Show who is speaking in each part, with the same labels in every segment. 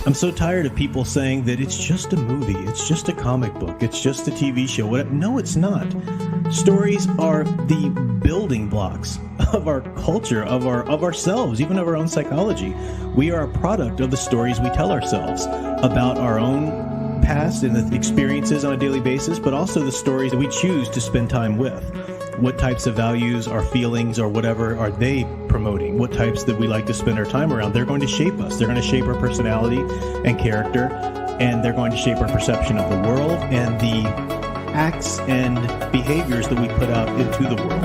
Speaker 1: I'm so tired of people saying that it's just a movie, it's just a comic book, it's just a TV show. No, it's not. Stories are the building blocks of our culture, of ourselves, even of our own psychology. We are a product of the stories we tell ourselves about our own past and the experiences on a daily basis, but also the stories that we choose to spend time with. What types of values, our feelings, or whatever are they promoting? What types that we like to spend our time around? They're going to shape us. They're going to shape our personality and character, and they're going to shape our perception of the world and the acts and behaviors that we put out into the world.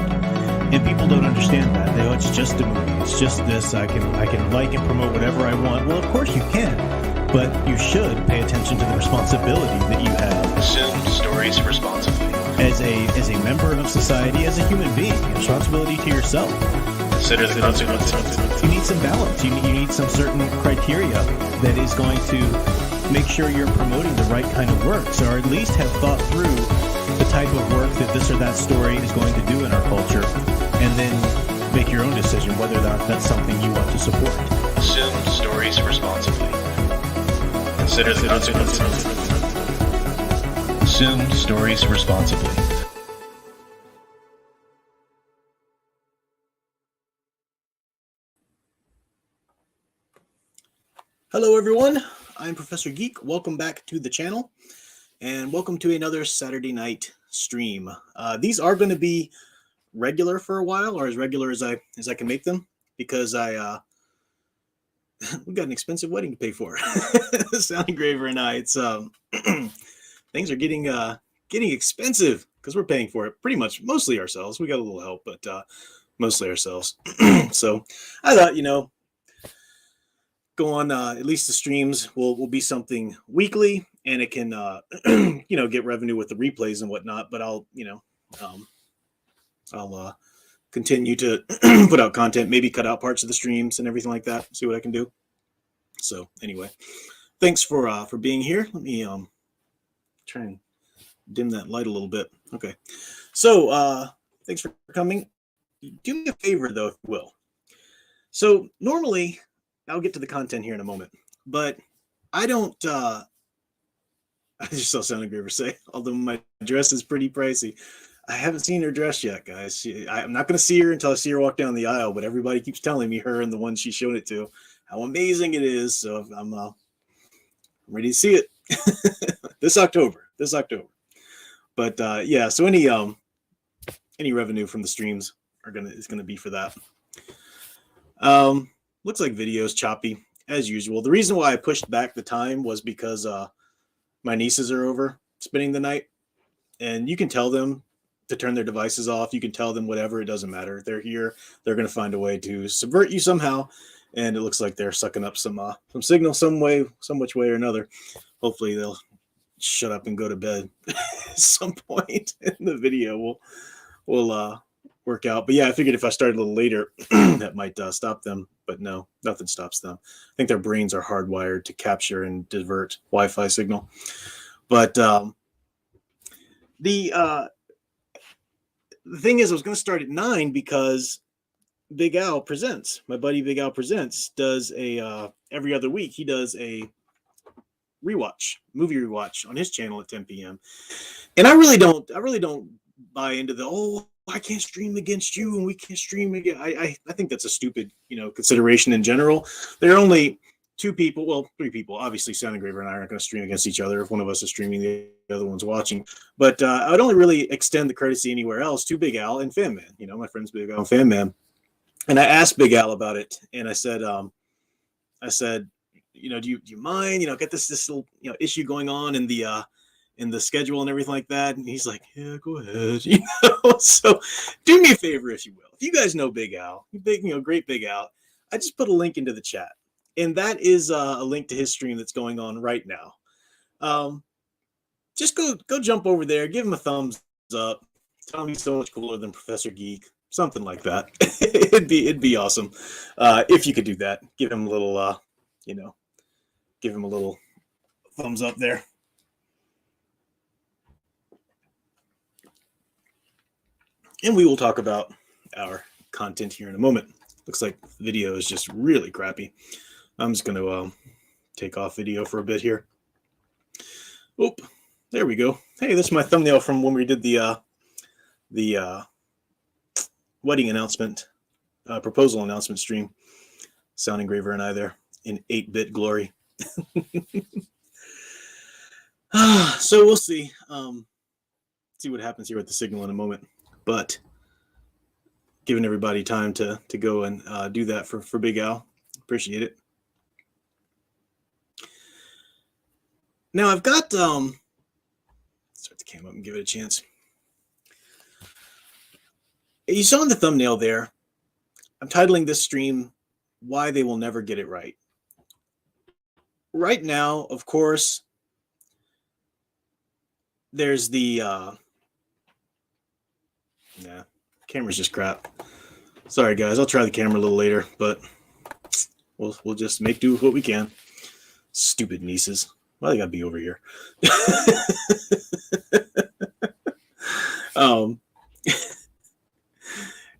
Speaker 1: And people don't understand that. They go, it's just a movie. It's just this. I can like and promote whatever I want. Well, of course you can, but you should pay attention to the responsibility that you have.
Speaker 2: Consume stories responsibly.
Speaker 1: As a member of society, as a human being, responsibility to yourself.
Speaker 2: Consider the consequences.
Speaker 1: You need some balance. You need some certain criteria that is going to make sure you're promoting the right kind of works, or at least have thought through the type of work that this or that story is going to do in our culture, and then make your own decision whether or not that's something you want to support.
Speaker 2: Consume stories responsibly. Consider the consequences. Consume stories responsibly.
Speaker 1: Hello everyone, I'm Professor Geek. Welcome back to the channel, and welcome to another Saturday night stream. These are going to be regular for a while, or as regular as I can make them, because we got an expensive wedding to pay for. Sound Engraver and I. It's things are getting expensive because we're paying for it pretty much mostly ourselves. We got a little help, but mostly ourselves. So I thought, go on, at least the streams will be something weekly, and it can get revenue with the replays and whatnot. But I'll continue to put out content, maybe cut out parts of the streams and everything like that, see what I can do. So anyway, thanks for being here. Let me try and dim that light a little bit. Okay, so thanks for coming. Do me a favor though, if you will. So normally I'll get to the content here in a moment, but I don't I just saw Sound Engraver say, although my dress is pretty pricey. I haven't seen her dress yet, guys. I'm not going to see her until I see her walk down the aisle, but everybody keeps telling me, her and the one she's shown it to, how amazing it is. So I'm ready to see it this October. But yeah, so any revenue from the streams is gonna be for that. Looks like video's choppy as usual. The reason why I pushed back the time was because my nieces are over spending the night, and you can tell them to turn their devices off. You can tell them whatever, it doesn't matter. They're here. They're going to find a way to subvert you somehow, and it looks like they're sucking up some signal some which way or another. Hopefully they'll shut up and go to bed at some point, and the video will work out. But yeah, I figured if I started a little later, that might stop them. But no, nothing stops them. I think their brains are hardwired to capture and divert Wi-Fi signal. But the thing is, I was going to start at 9 because Big Al Presents, my buddy Big Al Presents, does a every other week. He does a movie rewatch on his channel at 10 p.m. And I really don't buy into the I can't stream against you and we can't stream again. I think that's a stupid consideration in general. There are only three people. Obviously, Sound Engraver and I aren't going to stream against each other. If one of us is streaming, the other one's watching. But I would only really extend the courtesy anywhere else to Big Al and Fan Man. My friends Big Al and Fan Man. And I asked Big Al about it, and I said, do you mind? Get this little issue going on in the schedule and everything like that. And he's like, yeah, go ahead. So do me a favor, if you will. If you guys know Big Al, great Big Al, I just put a link into the chat. And that is a link to his stream that's going on right now. Just go jump over there, give him a thumbs up, tell him he's so much cooler than Professor Geek, something like that. it'd be awesome if you could do that. Give him a little, give him a little thumbs up there. And we will talk about our content here in a moment. Looks like the video is just really crappy. I'm just going to take off video for a bit here. Oop, there we go. Hey, this is my thumbnail from when we did the wedding announcement, proposal announcement stream. Sound Engraver and I there in 8-bit glory. So we'll see. See what happens here with the signal in a moment. But giving everybody time to go and do that for Big Al. Appreciate it. Now I've got start the cam up and give it a chance. You saw in the thumbnail there, I'm titling this stream Why They Will Never Get It Right. Right now, of course, there's the camera's just crap. Sorry guys, I'll try the camera a little later, but we'll just make do with what we can. Stupid nieces. Why they gotta be over here?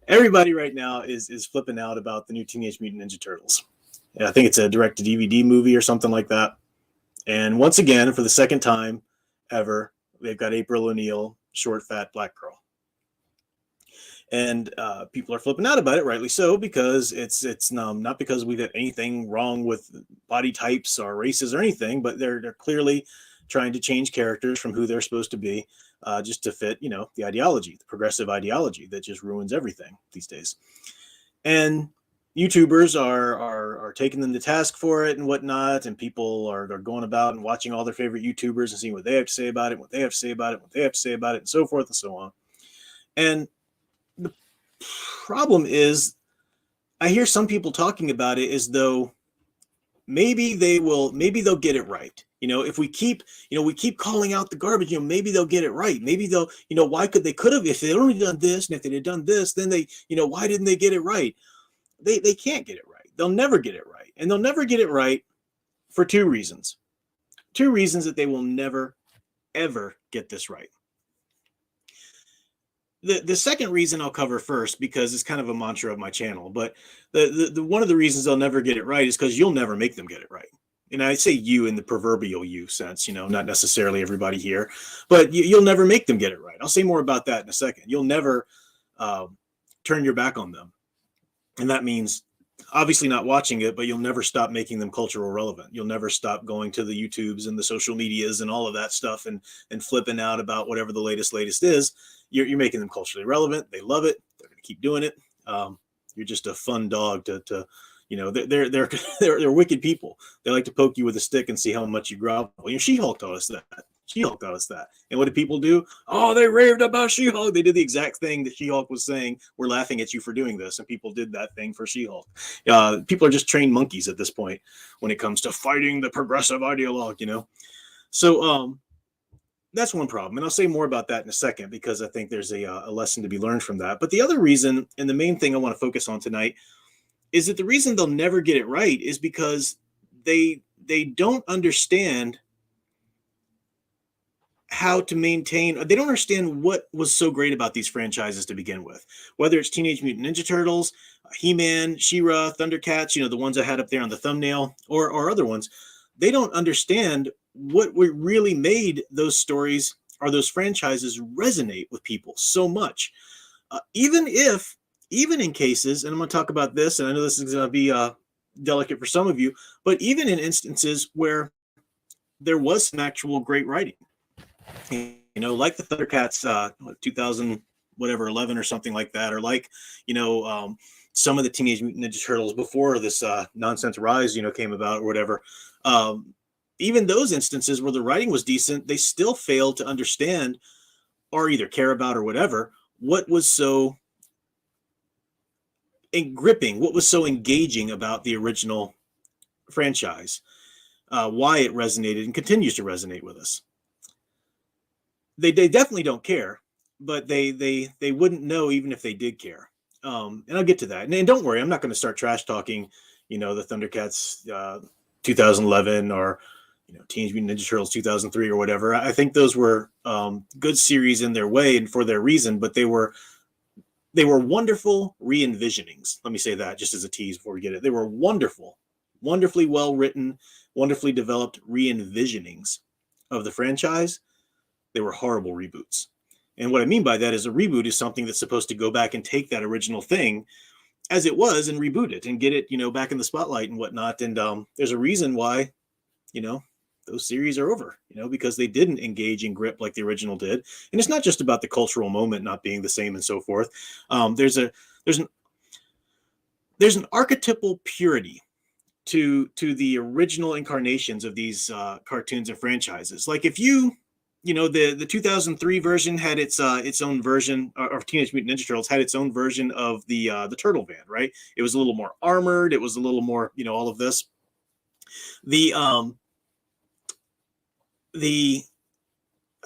Speaker 1: Everybody right now is flipping out about the new Teenage Mutant Ninja Turtles. I think it's a direct-to-DVD movie or something like that. And once again, for the second time ever, they've got April O'Neil, short, fat, black girl. And people are flipping out about it, rightly so, because it's not because we've got anything wrong with body types or races or anything, but they're clearly trying to change characters from who they're supposed to be, just to fit, the ideology, the progressive ideology that just ruins everything these days. And YouTubers are taking them to task for it and whatnot, and people are going about and watching all their favorite YouTubers and seeing what they have to say about it, what they have to say about it, what they have to say about it, and so forth and so on. And the problem is, I hear some people talking about it as though maybe they'll get it right. If we keep calling out the garbage, maybe they'll get it right. Maybe they'll, they could have, if they'd only done this, and if they had done this, then they, why didn't they get it right? They can't get it right. They'll never get it right. And they'll never get it right for two reasons. Two reasons that they will never, ever get this right. The second reason I'll cover first, because it's kind of a mantra of my channel, but the one of the reasons they'll never get it right is because you'll never make them get it right. And I say you in the proverbial you sense, not necessarily everybody here, but you'll never make them get it right. I'll say more about that in a second. You'll never turn your back on them. And that means obviously not watching it, but you'll never stop making them cultural relevant. You'll never stop going to the YouTubes and the social medias and all of that stuff and flipping out about whatever the latest is. You're making them culturally relevant. They love it. They're going to keep doing it. You're just a fun dog to they're wicked people. They like to poke you with a stick and see how much you grovel. She-Hulk taught us that. She-Hulk taught us that. And what did people do? Oh, they raved about She-Hulk. They did the exact thing that She-Hulk was saying. We're laughing at you for doing this. And people did that thing for She-Hulk. People are just trained monkeys at this point when it comes to fighting the progressive ideologue, So that's one problem. And I'll say more about that in a second, because I think there's a lesson to be learned from that. But the other reason, and the main thing I want to focus on tonight, is that the reason they'll never get it right is because they don't understand how to maintain, they don't understand what was so great about these franchises to begin with. Whether it's Teenage Mutant Ninja Turtles, He-Man, She-Ra, Thundercats, the ones I had up there on the thumbnail, or other ones, they don't understand what really made those stories or those franchises resonate with people so much. Even in cases, and I'm going to talk about this, and I know this is going to be delicate for some of you, but even in instances where there was some actual great writing, like the Thundercats, 2000, whatever, 11 or something like that, or like, some of the Teenage Mutant Ninja Turtles before this nonsense Rise, came about or whatever. Even those instances where the writing was decent, they still failed to understand or either care about or whatever, what was so gripping, what was so engaging about the original franchise, why it resonated and continues to resonate with us. They definitely don't care, but they wouldn't know even if they did care. And I'll get to that. And don't worry, I'm not going to start trash talking, the Thundercats 2011 or Teenage Mutant Ninja Turtles 2003 or whatever. I think those were good series in their way and for their reason, but they were wonderful re-envisionings. Let me say that just as a tease before we get it. They were wonderful wonderfully well written, wonderfully developed re-envisionings of the franchise. They were horrible reboots. And what I mean by that is a reboot is something that's supposed to go back and take that original thing as it was and reboot it and get it, back in the spotlight and whatnot. And there's a reason why, those series are over, because they didn't engage in grip like the original did. And it's not just about the cultural moment not being the same and so forth. There's an archetypal purity to the original incarnations of these cartoons and franchises. Like if the 2003 version had its own version, or Teenage Mutant Ninja Turtles had its own version of the Turtle Van, right? It was a little more armored. It was a little more, all of this. I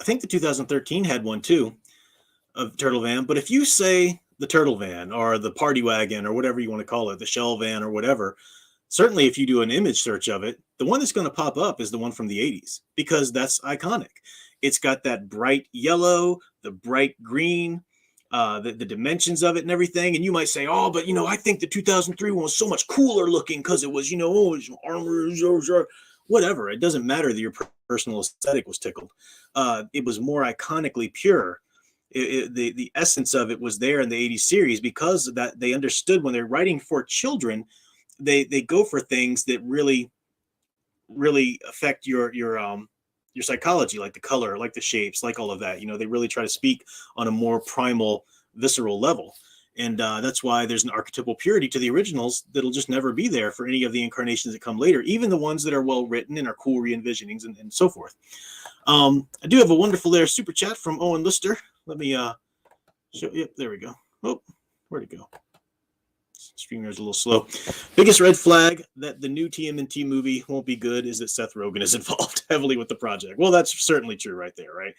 Speaker 1: think the 2013 had one too of Turtle Van. But if you say the Turtle Van or the Party Wagon or whatever you want to call it, the Shell Van or whatever, certainly if you do an image search of it, the one that's going to pop up is the one from the 80s because that's iconic. It's got that bright yellow, the bright green, the dimensions of it and everything. And you might say, oh, but, I think the 2003 one was so much cooler looking because it was, it was armor, whatever. It doesn't matter that your personal aesthetic was tickled. It was more iconically pure. The essence of it was there in the 80s series because of that they understood when they're writing for children, they go for things that really, really affect your psychology, like the color, like the shapes, like all of that. They really try to speak on a more primal, visceral level. And that's why there's an archetypal purity to the originals that'll just never be there for any of the incarnations that come later, even the ones that are well written and are cool re-envisionings and so forth. I do have a wonderful super chat from Owen Lister. Let me show. Yep, there we go. Oh, where'd it go? StreamYard's a little slow. Biggest red flag that the new TMNT movie won't be good is that Seth Rogen is involved heavily with the project. Well, that's certainly true right there, right?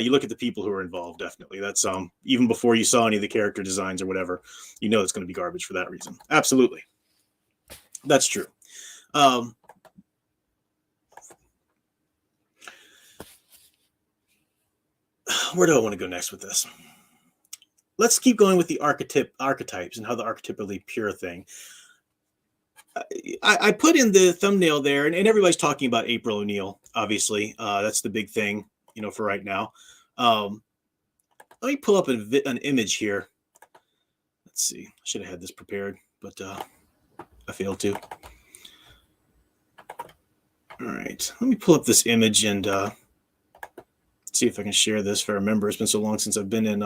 Speaker 1: You look at the people who are involved, definitely. That's even before you saw any of the character designs or whatever, it's going to be garbage for that reason. Absolutely. That's true. Where do I want to go next with this? Let's keep going with the archetypes and how the archetypally pure thing. I put in the thumbnail there, and everybody's talking about April O'Neil, obviously. That's the big thing, for right now. Let me pull up an image here. Let's see. I should have had this prepared, but I failed to. All right. Let me pull up this image and see if I can share this if I remember. It's been so long since I've been in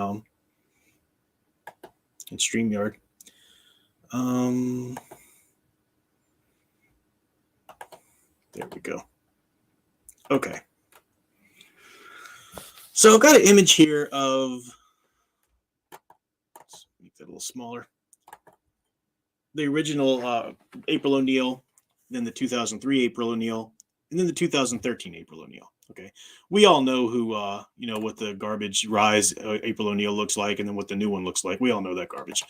Speaker 1: StreamYard. There we go. Okay. So I've got an image here of, let's make that a little smaller. The original April O'Neil, then the 2003 April O'Neil, and then the 2013 April O'Neil. Okay, we all know who, what the garbage Rise April O'Neil looks like, and then what the new one looks like. We all know that garbage.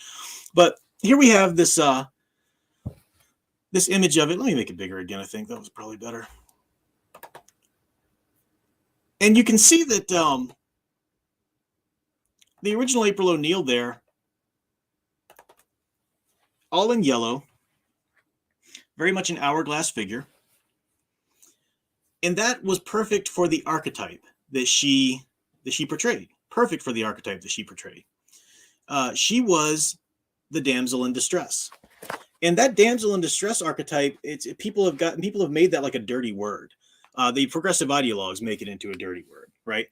Speaker 1: But here we have this this image of it. Let me make it bigger again. I think that was probably better. And you can see that the original April O'Neil there, all in yellow, very much an hourglass figure. And that was perfect for the archetype that she portrayed. Perfect for the archetype that she portrayed. She was the damsel in distress. And that damsel in distress archetype, people have made that like a dirty word. The progressive ideologues make it into a dirty word, right?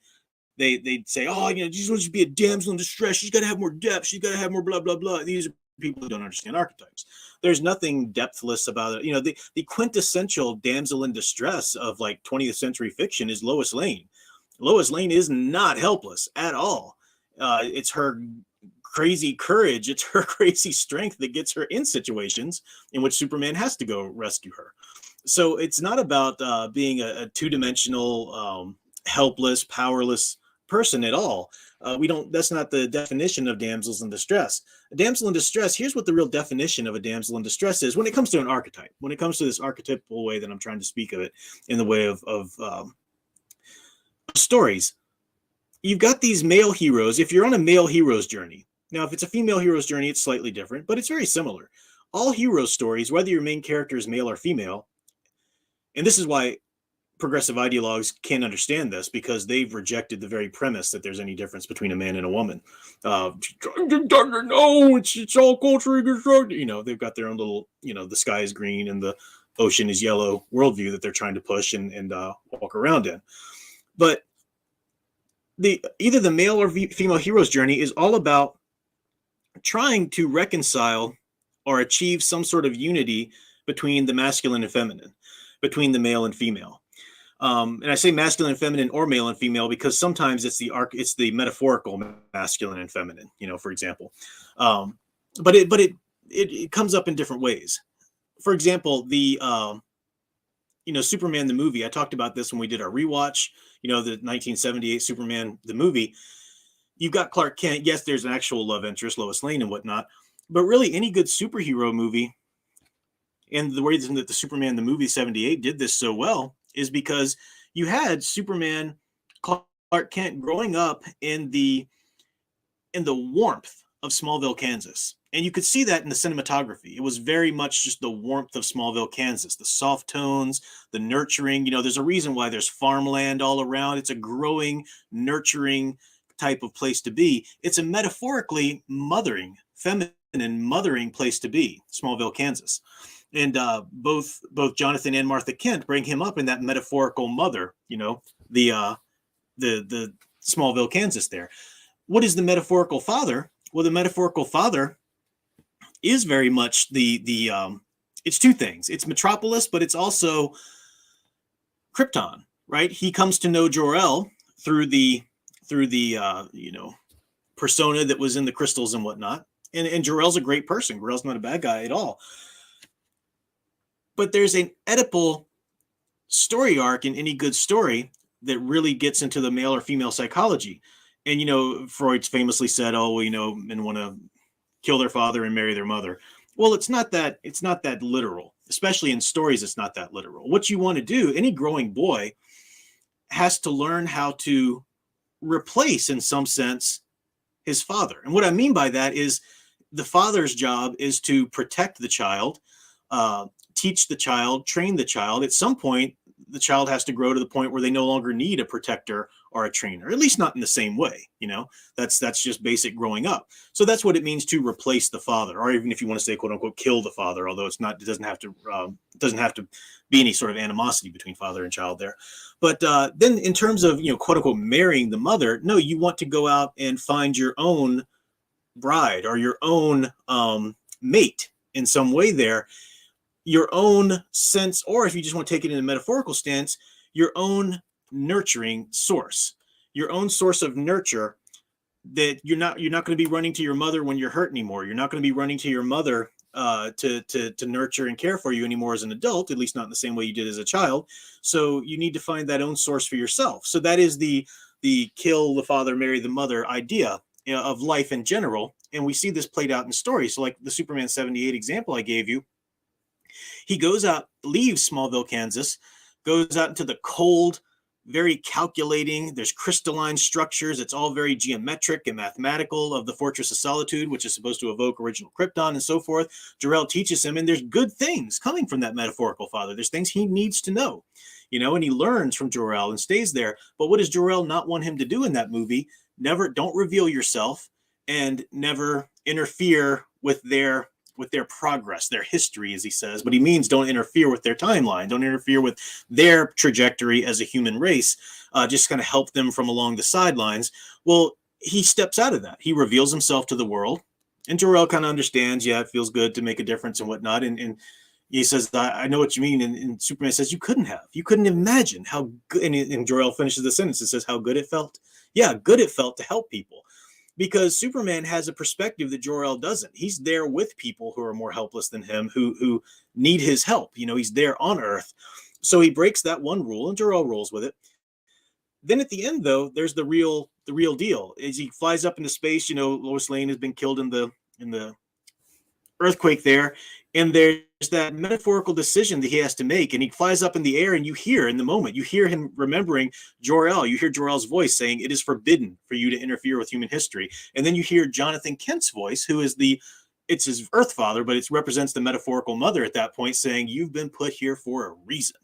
Speaker 1: They say, oh, she's supposed to be a damsel in distress. She's got to have more depth. She's got to have more blah, blah, blah. These are people who don't understand archetypes. There's nothing depthless about it. The quintessential damsel in distress of like 20th century fiction is Lois Lane. Lois Lane is not helpless at all. It's her crazy courage. It's her crazy strength that gets her in situations in which Superman has to go rescue her. So it's not about being a two-dimensional, helpless, powerless person at all. That's not the definition of damsels in distress. A damsel in distress, here's what the real definition of a damsel in distress is when it comes to an archetype, when it comes to this archetypal way that I'm trying to speak of it in the way of stories. You've got these male heroes. If you're on a male hero's journey, now if it's a female hero's journey, it's slightly different, but it's very similar. all hero stories, whether your main character is male or female, and this is why progressive ideologues can't understand this, because they've rejected the very premise that there's any difference between a man and a woman. No, it's all culturally constructed. They've got their own little, the sky is green and the ocean is yellow worldview that they're trying to push and walk around in. But either the male or female hero's journey is all about trying to reconcile or achieve some sort of unity between the masculine and feminine, between the male and female. And I say masculine and feminine, or male and female, because sometimes it's the metaphorical masculine and feminine, for example. But it comes up in different ways. For example, the Superman the movie. I talked about this when we did our rewatch. The 1978 Superman the movie. You've got Clark Kent. Yes, there's an actual love interest, Lois Lane and whatnot. But really, any good superhero movie, and the reason that the Superman the movie 78 did this so well, is because you had Superman, Clark Kent, growing up in the warmth of Smallville, Kansas. And you could see that in the cinematography. It was very much just the warmth of Smallville, Kansas, the soft tones, the nurturing. There's a reason why there's farmland all around. It's a growing, nurturing type of place to be. It's a metaphorically mothering, feminine mothering place to be, Smallville, Kansas. And both Jonathan and Martha Kent bring him up in that metaphorical mother, the Smallville, Kansas there. What is the metaphorical father? Well, the metaphorical father is very much it's two things. It's Metropolis, but it's also Krypton, right? He comes to know Jor-El through the persona that was in the crystals and whatnot. And Jor-El's a great person. Jor-El's not a bad guy at all. But there's an Oedipal story arc in any good story that really gets into the male or female psychology. And, Freud's famously said, men want to kill their father and marry their mother. Well, it's not that literal, especially in stories. It's not that literal. What you want to do, any growing boy has to learn how to replace, in some sense, his father. And what I mean by that is the father's job is to protect the child, teach the child, train the child. At some point, the child has to grow to the point where they no longer need a protector or a trainer, at least not in the same way. That's just basic growing up. So that's what it means to replace the father, or even if you want to say, quote unquote, kill the father, although it doesn't have to be any sort of animosity between father and child there. But then in terms of, quote unquote, marrying the mother, no, you want to go out and find your own bride or your own mate in some way there. Your own sense, or if you just want to take it in a metaphorical stance, your own nurturing source, your own source of nurture, that you're not going to be running to your mother when you're hurt anymore. You're not going to be running to your mother to nurture and care for you anymore as an adult, at least not in the same way you did as a child. So you need to find that own source for yourself. So that is the kill the father, marry the mother idea of life in general. And we see this played out in stories. So like the Superman 78 example I gave you, he goes out, leaves Smallville, Kansas, goes out into the cold, very calculating. There's crystalline structures. It's all very geometric and mathematical of the Fortress of Solitude, which is supposed to evoke original Krypton and so forth. Jor-El teaches him, and there's good things coming from that metaphorical father. There's things he needs to know, and he learns from Jor-El and stays there. But what does Jor-El not want him to do in that movie? Don't reveal yourself and never interfere with their progress, their history, as he says, but he means don't interfere with their timeline, don't interfere with their trajectory as a human race, just kind of help them from along the sidelines. Well, he steps out of that. He reveals himself to the world, and Jor-El kind of understands, it feels good to make a difference and whatnot, and he says, I know what you mean, and Superman says, you couldn't imagine how good, and Jor-El finishes the sentence and says, how good it felt. Yeah, good it felt to help people. Because Superman has a perspective that Jor-El doesn't. He's there with people who are more helpless than him, who need his help. He's there on Earth. So he breaks that one rule, and Jor-El rolls with it. Then at the end, though, there's the real deal. As he flies up into space, Lois Lane has been killed in the earthquake there, and there's that metaphorical decision that he has to make, and he flies up in the air, and you hear him remembering Jor-El. You hear Jor-El's voice saying, it is forbidden for you to interfere with human history. And then you hear Jonathan Kent's voice, who is the it's his Earth father, but it represents the metaphorical mother at that point, saying, "You've been put here for a reason,"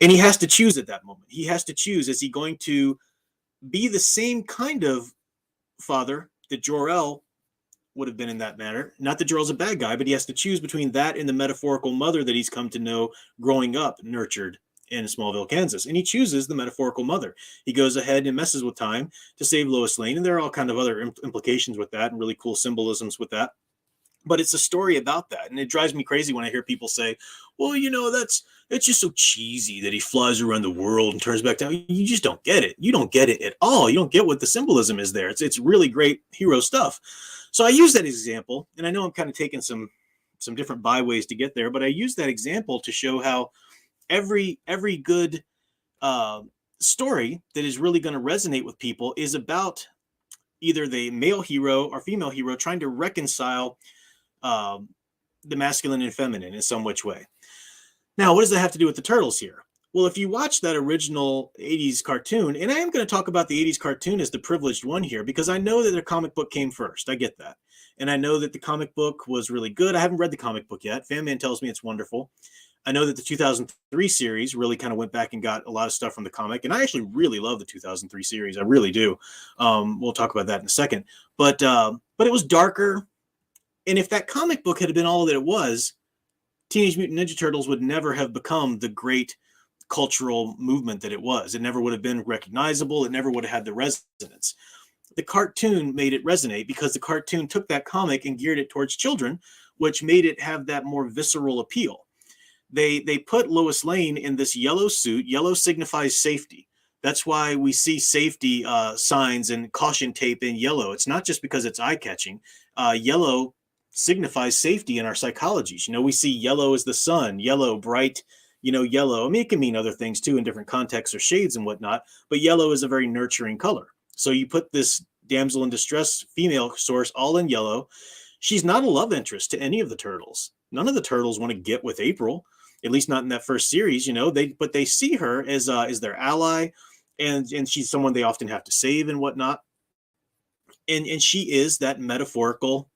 Speaker 1: And he has to choose at that moment. He has to choose: is he going to be the same kind of father that Jor-El would have been in that manner? Not that Jor-El's a bad guy, but he has to choose between that and the metaphorical mother that he's come to know growing up, nurtured in Smallville, Kansas. And he chooses the metaphorical mother. He goes ahead and messes with time to save Lois Lane. And there are all kind of other implications with that and really cool symbolisms with that. But it's a story about that. And it drives me crazy when I hear people say, well, it's just so cheesy that he flies around the world and turns back down. You just don't get it. You don't get it at all. You don't get what the symbolism is there. It's really great hero stuff. So I use that example, and I know I'm kind of taking some different byways to get there, but I use that example to show how every good story that is really going to resonate with people is about either the male hero or female hero trying to reconcile the masculine and feminine in some which way. Now, what does that have to do with the Turtles here? Well, if you watch that original 80s cartoon, and I am going to talk about the 80s cartoon as the privileged one here, because I know that their comic book came first. I get that. And I know that the comic book was really good. I haven't read the comic book yet. Fan Man tells me it's wonderful. I know that the 2003 series really kind of went back and got a lot of stuff from the comic. And I actually really love the 2003 series. I really do. We'll talk about that in a second. But it was darker. And if that comic book had been all that it was, Teenage Mutant Ninja Turtles would never have become the great cultural movement that it was. It never would have been recognizable. It never would have had the resonance. The cartoon made it resonate because the cartoon took that comic and geared it towards children, which made it have that more visceral appeal. They put Lois Lane in this yellow suit. Yellow signifies safety. That's why we see safety signs and caution tape in yellow. It's not just because it's eye-catching. Yellow signifies safety in our psychologies. We see yellow as the sun, yellow, bright, yellow. I mean, it can mean other things too in different contexts or shades and whatnot, but yellow is a very nurturing color. So you put this damsel in distress female source all in yellow. She's not a love interest to any of the Turtles. None of the Turtles want to get with April, at least not in that first series, but they see her as their ally, and she's someone they often have to save and whatnot. And she is that metaphorical.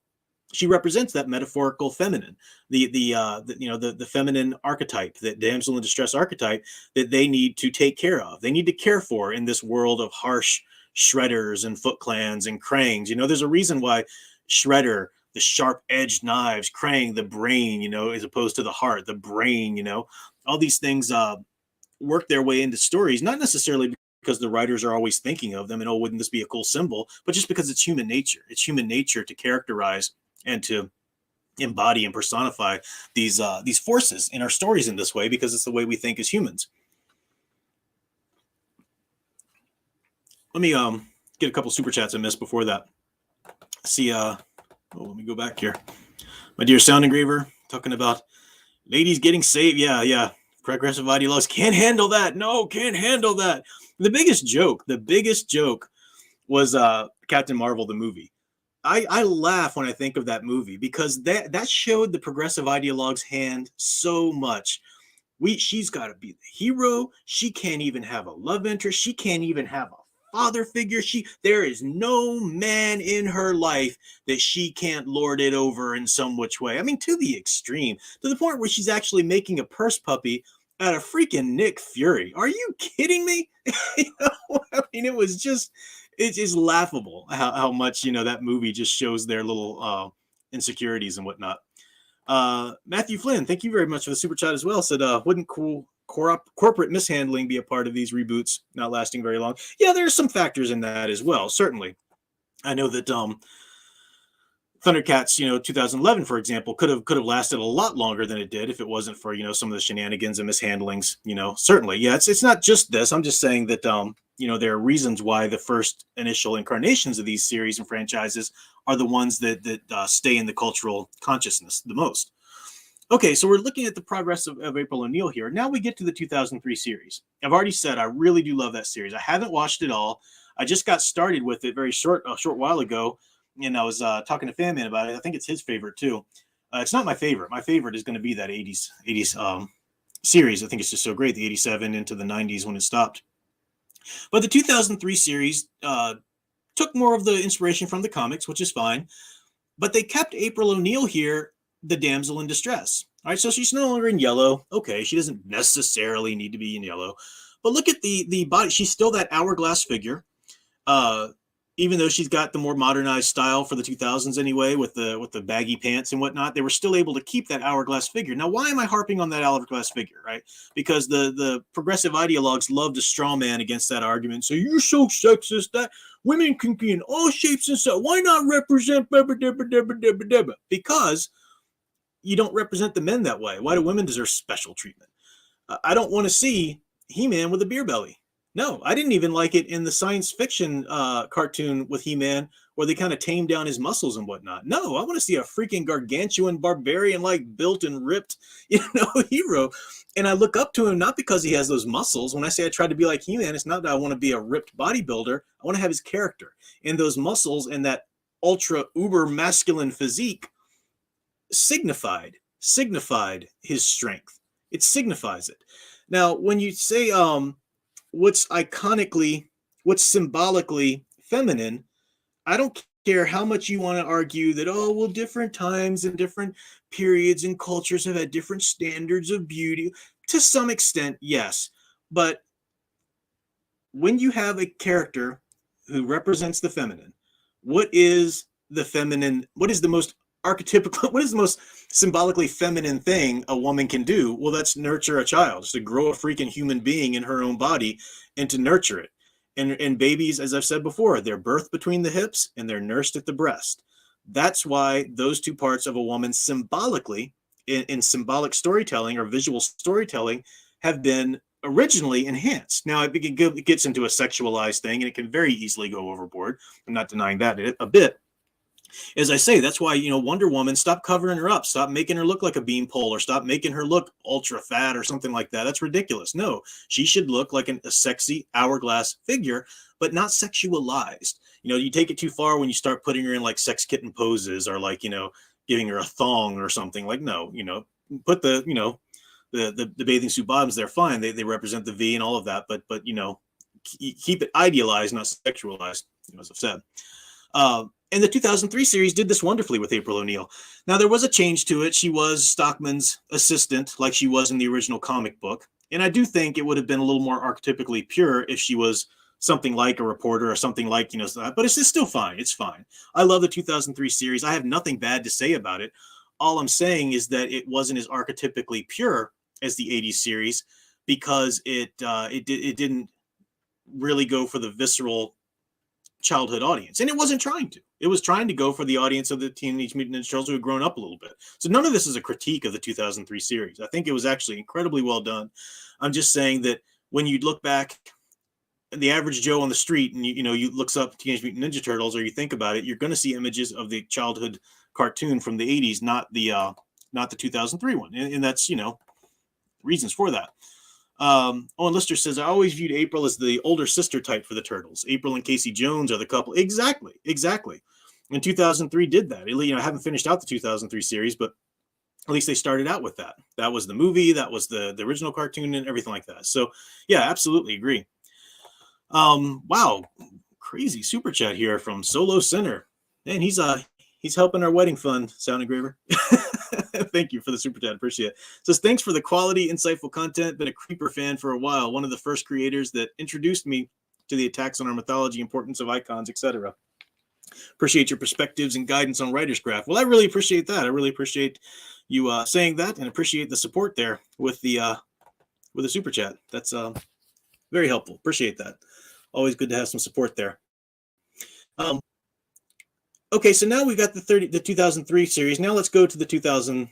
Speaker 1: She represents that metaphorical feminine, the feminine archetype, that damsel in distress archetype that they need to take care of. They need to care for in this world of harsh Shredders and Foot Clans and Krangs. There's a reason why Shredder, the sharp-edged knives, Krang, the brain, as opposed to the heart, the brain, all these things work their way into stories, not necessarily because the writers are always thinking of them and, oh, wouldn't this be a cool symbol, but just because it's human nature. It's human nature to characterize and to embody and personify these forces in our stories in this way, because it's the way we think as humans. Let me get a couple super chats I missed before that. See, let me go back here. My dear Sound Engraver talking about ladies getting saved. Yeah. Progressive ideologues can't handle that. No, can't handle that. The biggest joke was Captain Marvel, the movie. I laugh when I think of that movie because that showed the progressive ideologue's hand so much. She's got to be the hero. She can't even have a love interest. She can't even have a father figure. There is no man in her life that she can't lord it over in some which way. I mean, to the extreme, to the point where she's actually making a purse puppy out of freaking Nick Fury. Are you kidding me? I mean, it's just laughable how much, that movie just shows their little insecurities and whatnot. Matthew Flynn, thank you very much for the super chat as well. Said, wouldn't corporate mishandling be a part of these reboots not lasting very long? Yeah, there's some factors in that as well. Certainly. I know that Thundercats, 2011, for example, could have lasted a lot longer than it did if it wasn't for, some of the shenanigans and mishandlings, certainly. Yeah, it's not just this. I'm just saying that, there are reasons why the first initial incarnations of these series and franchises are the ones that stay in the cultural consciousness the most. Okay, so we're looking at the progress of April O'Neil here. Now we get to the 2003 series. I've already said I really do love that series. I haven't watched it all. I just got started with it a short while ago, and I was talking to Fan Man about it. I think it's his favorite too. It's not my favorite. My favorite is going to be that 80s series. I think it's just so great, the 87 into the 90s when it stopped. But the 2003 series took more of the inspiration from the comics, which is fine. But they kept April O'Neil here, the damsel in distress. All right, so she's no longer in yellow. Okay, she doesn't necessarily need to be in yellow. But look at the body. She's still that hourglass figure. Even though she's got the more modernized style for the 2000s anyway, with the baggy pants and whatnot, they were still able to keep that hourglass figure. Now, why am I harping on that hourglass figure, right? Because the progressive ideologues love to straw man against that argument. So you're so sexist that women can be in all shapes and sizes. Why not represent? Because you don't represent the men that way. Why do women deserve special treatment? I don't want to see He-Man with a beer belly. No, I didn't even like it in the science fiction cartoon with He-Man where they kind of tamed down his muscles and whatnot. No, I want to see a freaking gargantuan barbarian, like built and ripped, hero. And I look up to him not because he has those muscles. When I say I tried to be like He-Man, it's not that I want to be a ripped bodybuilder. I want to have his character. And those muscles and that ultra uber masculine physique signified his strength. It signifies it. Now, when you say what's symbolically feminine, I don't care how much you want to argue that, oh, well, different times and different periods and cultures have had different standards of beauty. To some extent, yes. But when you have a character who represents the feminine, what is the feminine? What is the most archetypical, what is the most symbolically feminine thing a woman can do? Well, that's nurture a child, just to grow a freaking human being in her own body and to nurture it. And babies, as I've said before, they're birthed between the hips and they're nursed at the breast. That's why those two parts of a woman symbolically, in symbolic storytelling or visual storytelling, have been originally enhanced. Now, it gets into a sexualized thing and it can very easily go overboard. I'm not denying that a bit. As I say, that's why, Wonder Woman, stop covering her up, stop making her look like a beanpole, or stop making her look ultra fat or something like that. That's ridiculous. No, she should look like a sexy hourglass figure, but not sexualized. You take it too far when you start putting her in like sex kitten poses or like, giving her a thong or something. Like, no, put the bathing suit bottoms, they're fine. They represent the V and all of that, but keep it idealized, not sexualized, as I've said. And the 2003 series did this wonderfully with April O'Neil. Now, there was a change to it. She was Stockman's assistant, like she was in the original comic book. And I do think it would have been a little more archetypically pure if she was something like a reporter or something like, but it's still fine. It's fine. I love the 2003 series. I have nothing bad to say about it. All I'm saying is that it wasn't as archetypically pure as the 80s series because it didn't really go for the visceral childhood audience, and it wasn't trying to. It was trying to go for the audience of the Teenage Mutant Ninja Turtles who had grown up a little bit. So none of this is a critique of the 2003 series. I think it was actually incredibly well done. I'm just saying that when you look back, the average Joe on the street, and you looks up Teenage Mutant Ninja Turtles, or you think about it, you're going to see images of the childhood cartoon from the 80s, not the 2003 one, and that's reasons for that. Owen Lister says, I always viewed April as the older sister type for the Turtles. April and Casey Jones are the couple. Exactly. And 2003 did that. I haven't finished out the 2003 series, but at least they started out with that. That was the movie. That was the original cartoon and everything like that. So, yeah, absolutely agree. Wow. Crazy super chat here from Solo Center. And he's helping our wedding fund, Sound Engraver. Thank you for the super chat. Appreciate it. Says, thanks for the quality, insightful content. Been a Creeper fan for a while. One of the first creators that introduced me to the attacks on our mythology, importance of icons, etc. Appreciate your perspectives and guidance on writer's craft. Well, I really appreciate that. I really appreciate you saying that, and appreciate the support there with the super chat. That's very helpful. Appreciate that. Always good to have some support there. Okay, so now we've got the 2003 series. Now let's go to the 2012?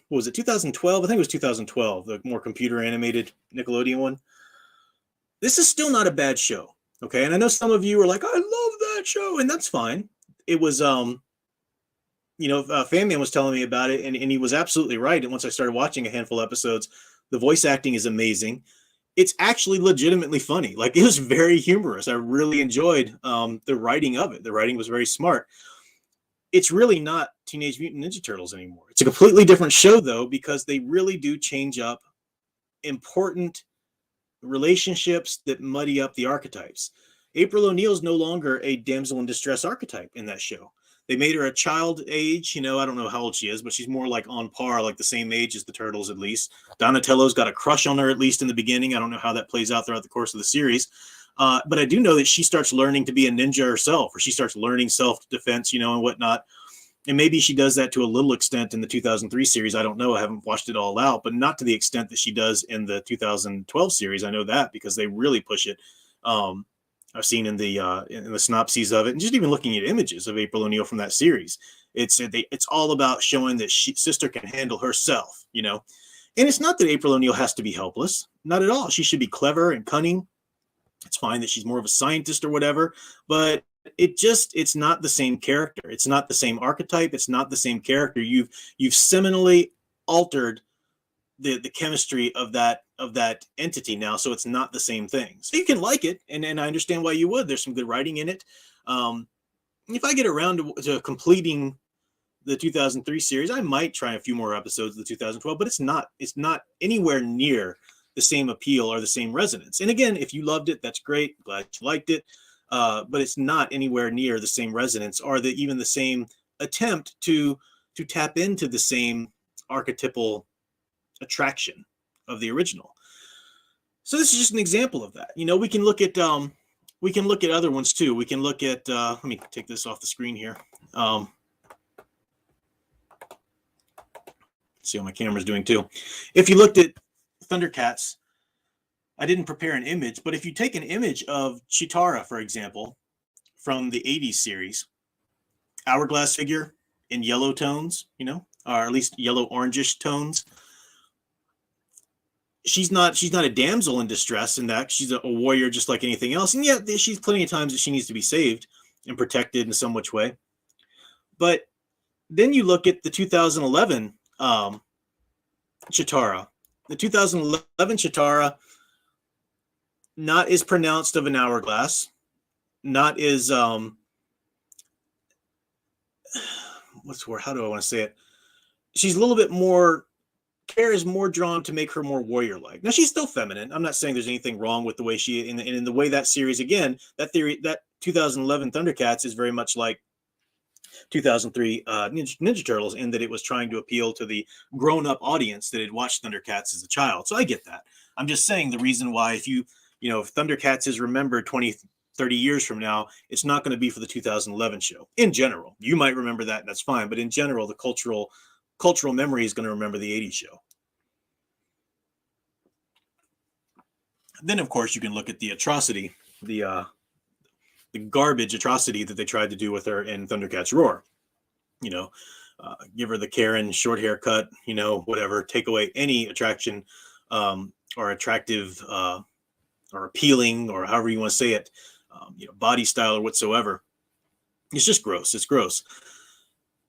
Speaker 1: I think it was 2012, the more computer animated Nickelodeon one. This is still not a bad show, okay? And I know some of you are like, I love that show, and that's fine. It was, Fan Man was telling me about it, and he was absolutely right. And once I started watching a handful of episodes, the voice acting is amazing. It's actually legitimately funny. Like, it was very humorous. I really enjoyed the writing of it. The writing was very smart. It's really not Teenage Mutant Ninja Turtles anymore. It's a completely different show, though, because they really do change up important relationships that muddy up the archetypes. April O'Neil is no longer a damsel in distress archetype in that show. They made her a child age. You know, I don't know how old she is, but she's more like on par, like the same age as the Turtles at least. Donatello's got a crush on her, at least in the beginning. I don't know how that plays out throughout the course of the series. But I do know that she starts learning to be a ninja herself, or she starts learning self-defense, you know, and whatnot. And maybe she does that to a little extent in the 2003 series. I don't know. I haven't watched it all out, but not to the extent that she does in the 2012 series. I know that because they really push it. I've seen in the synopses of it, and just even looking at images of April O'Neil from that series, it's all about showing that sister can handle herself, you know. And it's not that April O'Neil has to be helpless, not at all. She should be clever and cunning. It's fine that she's more of a scientist or whatever, but it's not the same character. It's not the same archetype. It's not the same character. You've seminally altered the chemistry of that entity now, so it's not the same thing. So you can like it, and I understand why you would. There's some good writing in it. If I get around to completing the 2003 series, I might try a few more episodes of the 2012, but it's not anywhere near the same appeal or the same resonance. And again, if you loved it, that's great. Glad you liked it. But it's not anywhere near the same resonance or even the same attempt to tap into the same archetypal attraction of the original. So this is just an example of that. You know, we can look at other ones too. We can look at let me take this off the screen here. See how my camera's doing too. If you looked at Thundercats, I didn't prepare an image, but if you take an image of Chitara, for example, from the 80s series, hourglass figure in yellow tones, you know, or at least yellow orangish tones. She's not a damsel in distress in that she's a warrior just like anything else. And yet she's plenty of times that she needs to be saved and protected in some which way. But then you look at the 2011 Chitara. The 2011 Chitara, not as pronounced of an hourglass, not as what's the word? How do I want to say it? She's a little bit more. Care is more drawn to make her more warrior-like. Now she's still feminine. I'm not saying there's anything wrong with the way she in the way that series again. That 2011 Thundercats is very much like 2003 Ninja Turtles in that it was trying to appeal to the grown-up audience that had watched Thundercats as a child. So I get that. I'm just saying the reason why if Thundercats is remembered 20, 30 years from now, it's not going to be for the 2011 show. In general, you might remember that, and that's fine. But in general, the cultural memory is going to remember the 80s show. Then, of course, you can look at the atrocity, the garbage atrocity that they tried to do with her in Thundercats Roar. You know, give her the Karen short haircut, you know, whatever, take away any attraction or attractive or appealing or however you want to say it, body style or whatsoever. It's just gross. It's gross.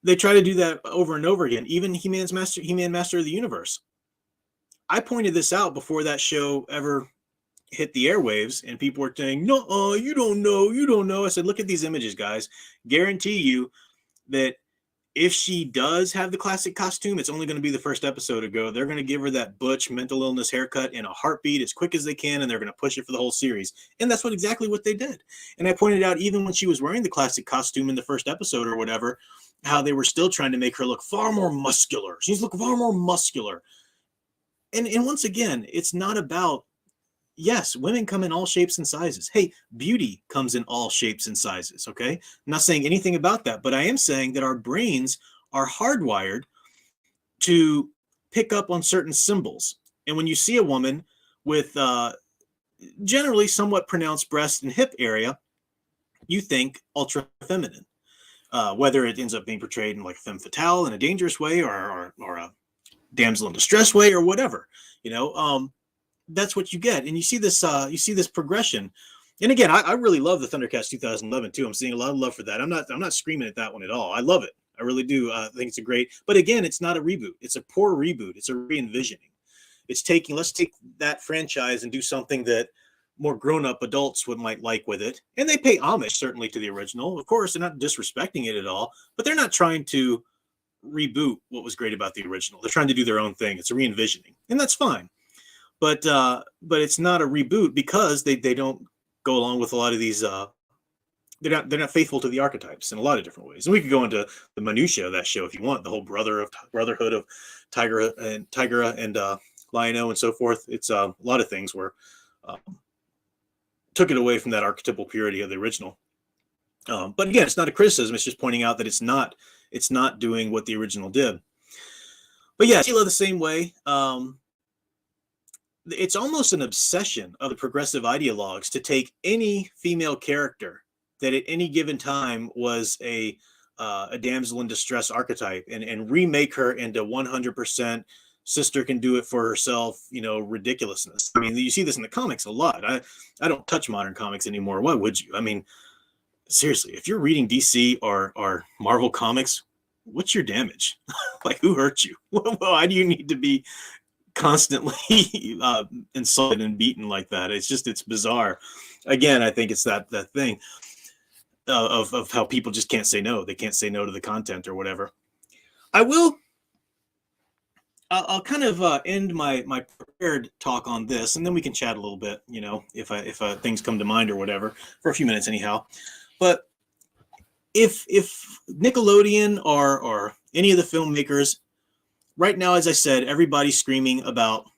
Speaker 1: They try to do that over and over again. Even He-Man Master of the Universe. I pointed this out before that show ever hit the airwaves, and people were saying, "No, you don't know." I said, "Look at these images, guys. Guarantee you that if she does have the classic costume, it's only going to be the first episode ago. They're going to give her that butch mental illness haircut in a heartbeat as quick as they can, and they're going to push it for the whole series." And that's exactly what they did. And I pointed out, even when she was wearing the classic costume in the first episode or whatever, how they were still trying to make her look far more muscular. She's looking far more muscular. And once again, it's not about, yes, women come in all shapes and sizes. Hey, beauty comes in all shapes and sizes, okay? I'm not saying anything about that, but I am saying that our brains are hardwired to pick up on certain symbols. And when you see a woman with generally somewhat pronounced breast and hip area, you think ultra feminine. Whether it ends up being portrayed in like femme fatale in a dangerous way or a damsel in distress way or whatever, that's what you get. And you see this progression. And again, I really love the Thundercats 2011 too. I'm seeing a lot of love for that. I'm not screaming at that one at all. I love it. I really do. I think it's a great, but again, it's not a reboot. It's a poor reboot. It's a re-envisioning. Let's take that franchise and do something that more grown-up adults might like with it. And they pay homage, certainly, to the original. Of course, they're not disrespecting it at all, but they're not trying to reboot what was great about the original. They're trying to do their own thing. It's a re-envisioning, and that's fine. But it's not a reboot because they don't go along with a lot of these they're not faithful to the archetypes in a lot of different ways. And we could go into the minutiae of that show if you want, the whole brotherhood of Tigra and Lion-O and so forth. It's a lot of things where took it away from that archetypal purity of the original. But again, it's not a criticism. It's just pointing out that it's not doing what the original did. But yeah, Sheila the same way. It's almost an obsession of the progressive ideologues to take any female character that at any given time was a damsel in distress archetype and remake her into 100% sister can do it for herself, ridiculousness. I mean, you see this in the comics a lot. I don't touch modern comics anymore. Why would you? I mean, seriously, if you're reading DC or Marvel comics, what's your damage? Like, who hurt you? Why do you need to be constantly insulted and beaten like that? It's bizarre. Again, I think it's that thing of how people just can't say no. They can't say no to the content or whatever. I'll kind of end my prepared talk on this, and then we can chat a little bit, if things come to mind or whatever, for a few minutes anyhow. But if Nickelodeon or any of the filmmakers right now, as I said, everybody's screaming about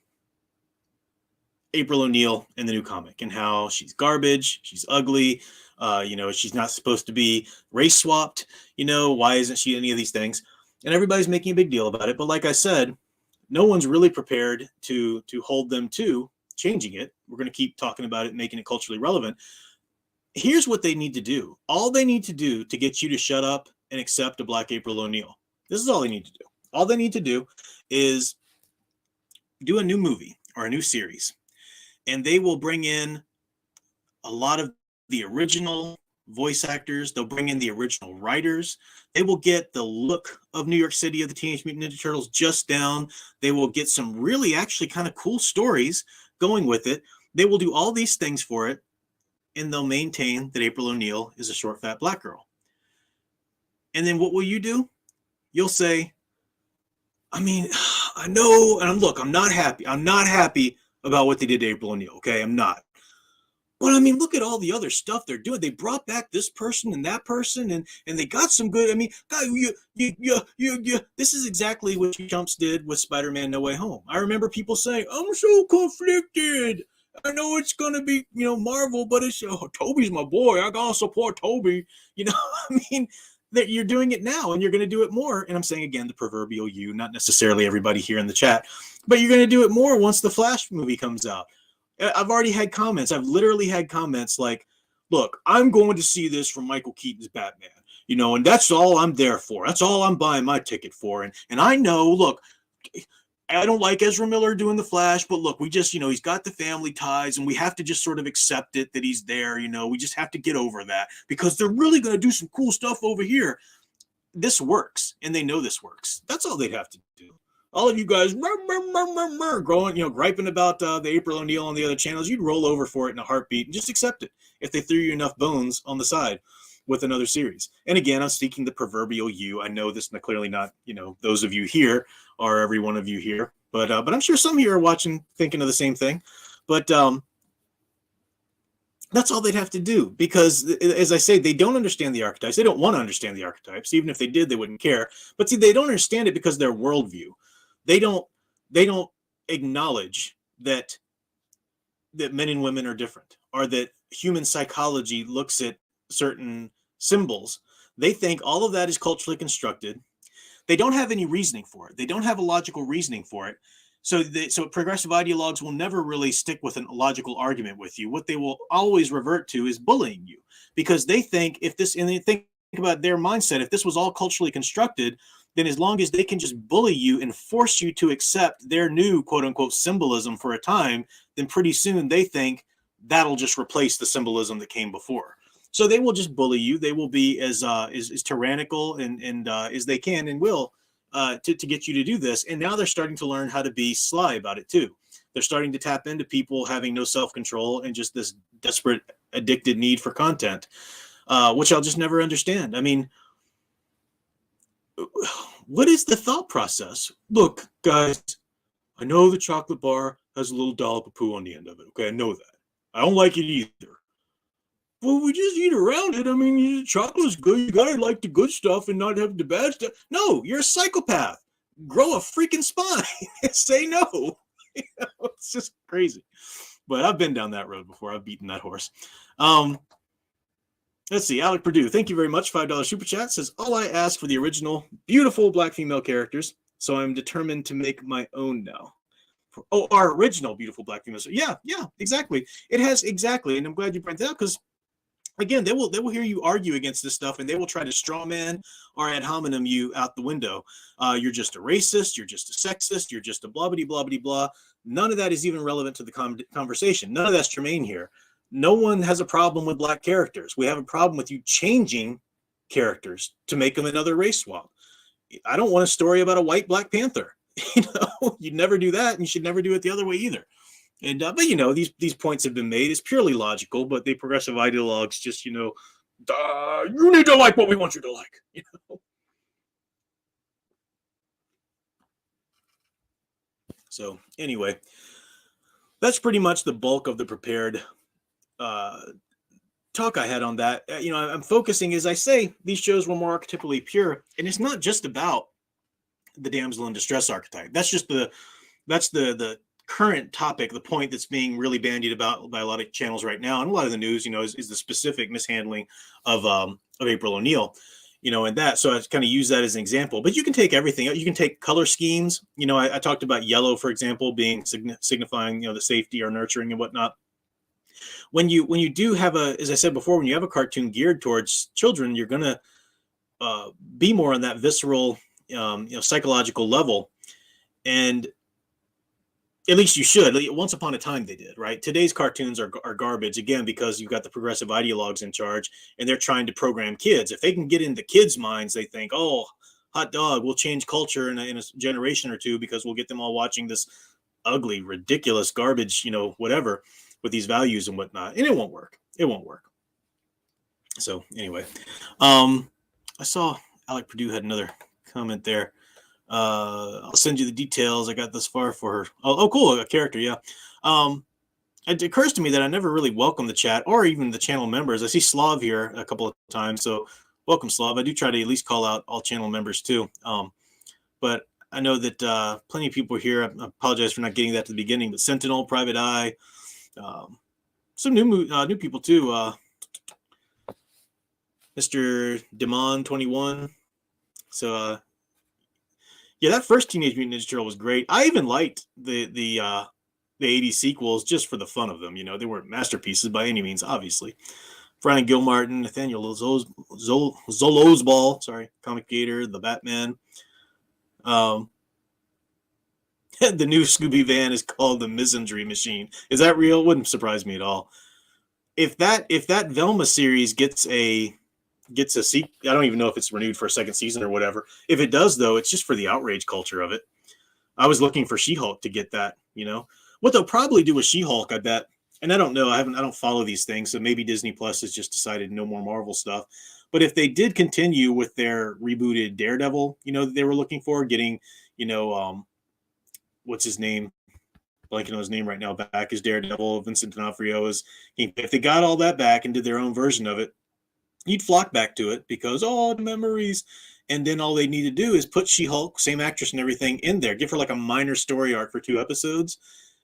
Speaker 1: April O'Neil in the new comic and how she's garbage, she's ugly, she's not supposed to be race swapped, why isn't she any of these things? And everybody's making a big deal about it. But like I said, no one's really prepared to hold them to changing it. We're going to keep talking about it, making it culturally relevant. Here's what they need to do. All they need to do to get you to shut up and accept a Black April O'Neil. This is all they need to do. All they need to do is do a new movie or a new series, and they will bring in a lot of the original voice actors. They'll bring in the original writers. They will get the look of New York City of the Teenage Mutant Ninja Turtles just down. They will get some really actually kind of cool stories going with it. They will do all these things for it, and they'll maintain that April O'Neil is a short, fat black girl. And then what will you do? You'll say, I mean, I know, and I'm not happy. I'm not happy about what they did to April O'Neil, okay? I'm not. But I mean, look at all the other stuff they're doing. They brought back this person and that person, and they got some good. I mean, God, this is exactly what you chumps did with Spider-Man: No Way Home. I remember people saying, "I'm so conflicted. I know it's gonna be, Marvel, but it's Toby's my boy. I gotta support Toby." I mean, that you're doing it now, and you're going to do it more. And I'm saying again, the proverbial you, not necessarily everybody here in the chat, but you're going to do it more once the Flash movie comes out. I've already had comments. I've literally had comments like, "Look, I'm going to see this from Michael Keaton's Batman, and that's all I'm there for. That's all I'm buying my ticket for. And I know, look, I don't like Ezra Miller doing the Flash, but look, we just, he's got the family ties, and we have to just sort of accept it that he's there. We just have to get over that because they're really going to do some cool stuff over here." This works, and they know this works. That's all they'd have to do. All of you guys growing, griping about the April O'Neil on the other channels, you'd roll over for it in a heartbeat and just accept it if they threw you enough bones on the side with another series. And again, I'm speaking the proverbial you. I know this is clearly not, those of you here or every one of you here, but I'm sure some here are watching thinking of the same thing. But that's all they'd have to do, because as I say, they don't understand the archetypes. They don't want to understand the archetypes. Even if they did, they wouldn't care. But see, they don't understand it because their worldview. They don't acknowledge that men and women are different, or that human psychology looks at certain symbols. They think all of that is culturally constructed. They don't have any reasoning for it. They don't have a logical reasoning for it. So progressive ideologues will never really stick with a logical argument with you. What they will always revert to is bullying you, because they think and they think about their mindset, if this was all culturally constructed, then as long as they can just bully you and force you to accept their new quote unquote symbolism for a time, then pretty soon they think that'll just replace the symbolism that came before. So they will just bully you. They will be as tyrannical and as they can and will to get you to do this. And now they're starting to learn how to be sly about it too. They're starting to tap into people having no self-control and just this desperate, addicted need for content, which I'll just never understand. I mean, what is the thought process? Look, guys, I know the chocolate bar has a little dollop of poo on the end of it. Okay, I know that. I don't like it either. well, we just eat around it. I mean, chocolate's good. You gotta like the good stuff and not have the bad stuff. No, you're a psychopath. Grow a freaking spine and say no. It's just crazy. But I've been down that road before. I've beaten that horse. Let's see. Alec Purdue, thank you very much. $5 super chat says, all I ask for the original beautiful black female characters, so I'm determined to make my own now. Our original beautiful black females. Yeah, exactly. It has exactly, and I'm glad you pointed that out because again, they will hear you argue against this stuff, and they will try to strawman or ad hominem you out the window. You're just a racist. You're just a sexist. You're just a blah blah blah blah blah. None of that is even relevant to the conversation. None of that's germane here. No one has a problem with black characters. We have a problem with you changing characters to make them another race swap. I don't want a story about a white Black Panther. You'd never do that, and you should never do it the other way either. And but these points have been made. It's purely logical, but the progressive ideologues just you need to like what we want you to like. So anyway, that's pretty much the bulk of the prepared talk I had on that. I'm focusing, as I say, these shows were more archetypally pure, and it's not just about the damsel in distress archetype. That's just the current topic, the point that's being really bandied about by a lot of channels right now, and a lot of the news, is the specific mishandling of April O'Neil, and that. So I kind of use that as an example. But you can take everything. You can take color schemes. I talked about yellow, for example, being signifying the safety or nurturing and whatnot. When you do have as I said before, when you have a cartoon geared towards children, you're gonna be more on that visceral, psychological level, and at least you should. Once upon a time they did, right? Today's cartoons are garbage, again, because you've got the progressive ideologues in charge, and they're trying to program kids. If they can get into kids' minds, they think, oh, hot dog, we'll change culture in a generation or two because we'll get them all watching this ugly, ridiculous garbage, whatever, with these values and whatnot. And it won't work. It won't work. So anyway, I saw Alec Purdue had another comment there. I'll send you the details. I got this far for her. Oh, cool. A character. Yeah. It occurs to me that I never really welcome the chat or even the channel members. I see Slav here a couple of times. So welcome, Slav. I do try to at least call out all channel members too. But I know that plenty of people here, I apologize for not getting that to the beginning, but Sentinel, Private Eye, some new people too. Mr. Demon 21. So, yeah, that first Teenage Mutant Ninja Turtle was great. I even liked the 80s sequels just for the fun of them. They weren't masterpieces by any means, obviously. Brian Gilmartin, Nathaniel Zolozball, Comic Gator, the Batman. The new Scooby van is called the Misandry Machine. Is that real? Wouldn't surprise me at all. If that Velma series gets a sequel, I don't even know if it's renewed for a second season or whatever. If it does, though, it's just for the outrage culture of it. I was looking for She-Hulk to get that. What they'll probably do with She-Hulk, I bet, and I don't know. I don't follow these things, so maybe Disney Plus has just decided no more Marvel stuff. But if they did continue with their rebooted Daredevil, that they were looking for, getting, what's his name? Blanking on his name right now. Back as Daredevil, Vincent D'Onofrio is. If they got all that back and did their own version of it, you'd flock back to it because the memories. And then all they need to do is put She-Hulk, same actress and everything, in there. Give her like a minor story arc for 2 episodes.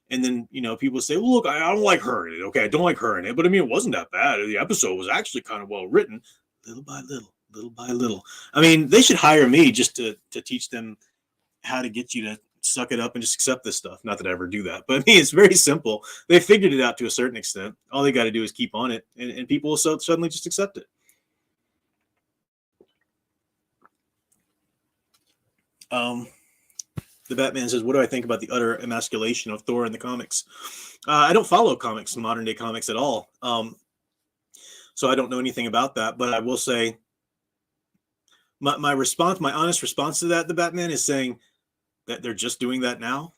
Speaker 1: And then, people say, well, look, I don't like her in it. Okay, I don't like her in it. But I mean, it wasn't that bad. The episode was actually kind of well written, little by little. I mean, they should hire me just to teach them how to get you to suck it up and just accept this stuff. Not that I ever do that. But I mean, it's very simple. They figured it out to a certain extent. All they got to do is keep on it. And people will suddenly just accept it. The Batman says, what do I think about the utter emasculation of Thor in the comics? I don't follow comics, modern day comics at all. So I don't know anything about that, but I will say my honest response to that, the Batman, is saying that they're just doing that now.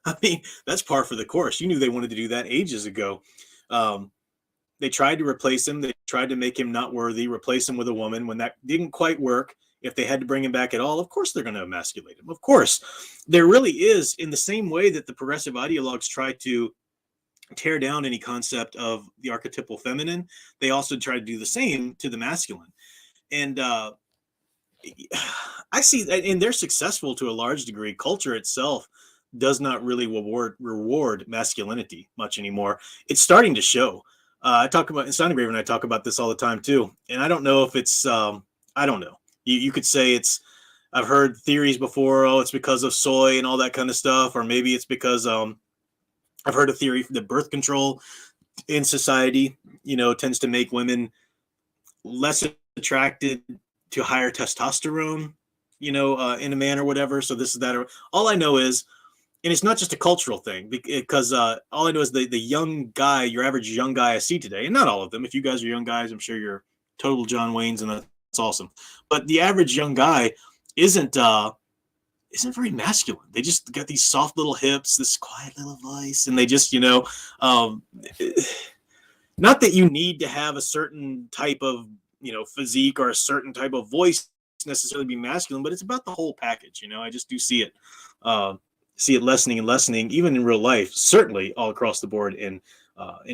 Speaker 1: I mean, that's par for the course. You knew they wanted to do that ages ago. They tried to replace him. They tried to make him not worthy, replace him with a woman. When that didn't quite work, if they had to bring him back at all, of course they're going to emasculate him. Of course. There really is, in the same way that the progressive ideologues try to tear down any concept of the archetypal feminine, they also try to do the same to the masculine. And I see, and they're successful to a large degree. Culture itself does not really reward masculinity much anymore. It's starting to show. I talk about in Sound Engraver, and I talk about this all the time too. And I don't know if it's, I don't know. You could say it's. I've heard theories before. Oh, it's because of soy and all that kind of stuff, or maybe it's because I've heard a theory that birth control in society, tends to make women less attracted to higher testosterone, in a man or whatever. So this is that. Or all I know is, and it's not just a cultural thing, because all I know is the young guy, your average young guy I see today, and not all of them. If you guys are young guys, I'm sure you're total John Waynes, and that's awesome. But the average young guy isn't very masculine. They just got these soft little hips, this quiet little voice, and they just, not that you need to have a certain type of, physique or a certain type of voice necessarily be masculine, but it's about the whole package. I just do see it lessening and lessening, even in real life, certainly all across the board in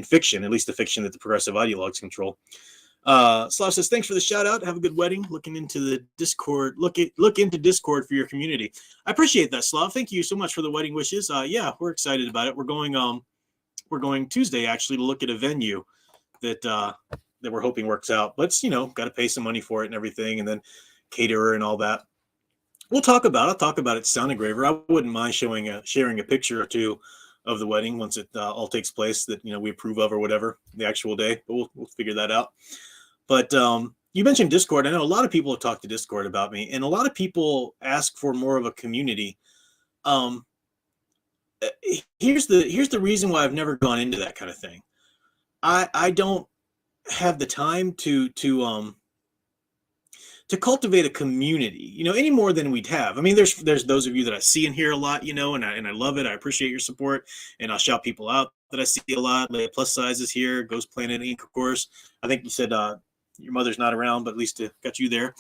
Speaker 1: fiction, at least the fiction that the progressive ideologues control. Slav says, thanks for the shout out. Have a good wedding. Looking into the Discord. Look into Discord for your community. I appreciate that, Slav. Thank you so much for the wedding wishes. Yeah, we're excited about it. We're going Tuesday actually to look at a venue that we're hoping works out. But got to pay some money for it and everything, and then caterer and all that. I'll talk about it. Sound Engraver. I wouldn't mind sharing a picture or two of the wedding once it all takes place that we approve of or whatever the actual day. But we'll figure that out. But you mentioned Discord. I know a lot of people have talked to Discord about me, and a lot of people ask for more of a community. Here's the reason why I've never gone into that kind of thing. I don't have the time to cultivate a community, any more than we'd have. I mean, there's those of you that I see and hear a lot, and I love it. I appreciate your support, and I'll shout people out that I see a lot. Leia Plus Size is here. Ghost Planet Inc., of course. I think you said your mother's not around, but at least got you there.